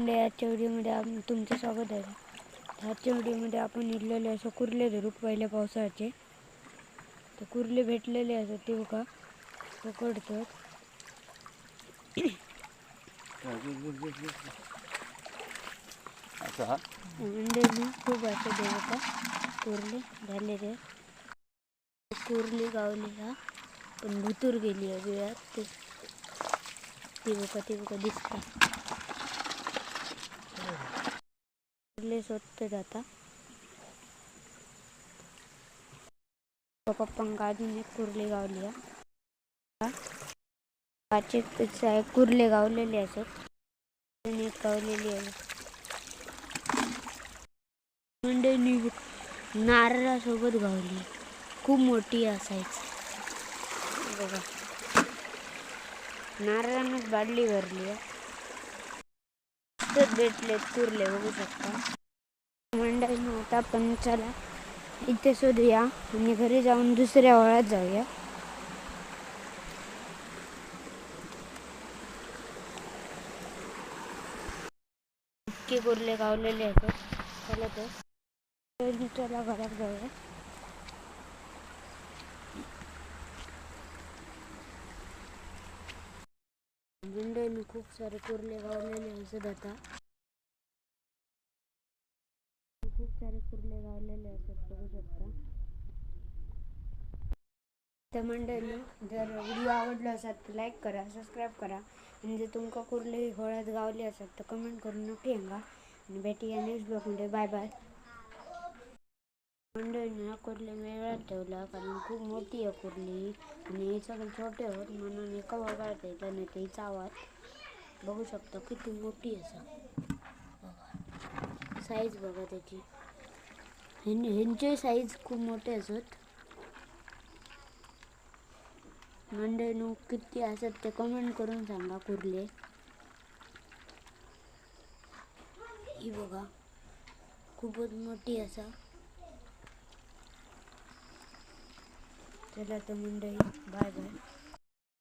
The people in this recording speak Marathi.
मंडळी, आजच्या व्हिडिओमध्ये तुमचं स्वागत आहे. आजच्या व्हिडिओमध्ये आपण इडलेले असं कुर्ले धरू पहिल्या पावसाचे. तर कुर्ले भेटलेले असतात ते बघा पकडतात. मंडळी खूप असं ते बघा कुर्ले झालेले. कुर्ली गावली पण भुतूर गेली आहे वेळात. ते बघा दिसतात. कुर्ले शोधतात आता. पप्पांका अजून एक कुर्ली गावली आहे. पाचशे कुर्ले गावलेले असत. एक गावलेली आहे. मंडळी नारळासोबत गावली. खूप मोठी असायची बघा. नारळानंच बादली भरली आहे. भेटलेत कुर्ले बघू शकता. मंडळी आता आपण चला इथे शोधूया आणि घरी जाऊन दुसऱ्या वळात जाऊया. इतके कुर्ले गावलेले आहेत. चला चला घरात जाऊया. मंडळी खूप सारे कुर्ले गावलेले असत आता. खूप सारे कुर्ले गावलेले असत बघू शकता. तर मंडळी जर व्हिडिओ आवडला असेल तर लाईक करा, सबस्क्राईब करा आणि जर तुमका कुर्ले घोळ्यात गावले असेल तर कमेंट करून नक्की सांगा. आणि भेटूया नेक्स्ट ब्लॉगमध्ये. Bye bye. मंडळी कुर्ले वेगळ्यात ठेवला कारण खूप मोठी आहे कुर्ली आणि हे सगळे छोटे होत म्हणून एका वगळत येतं नाही. ते हिचा आवाज बघू शकता किती मोठी असा साईज बघा त्याची. ह्यांचे साईज खूप मोठे असत. मंडळी किती असत ते कमेंट करून सांगा. कुर्ले ही बघा खूपच मोठी असा. चला तर मंडळी बाय बाय.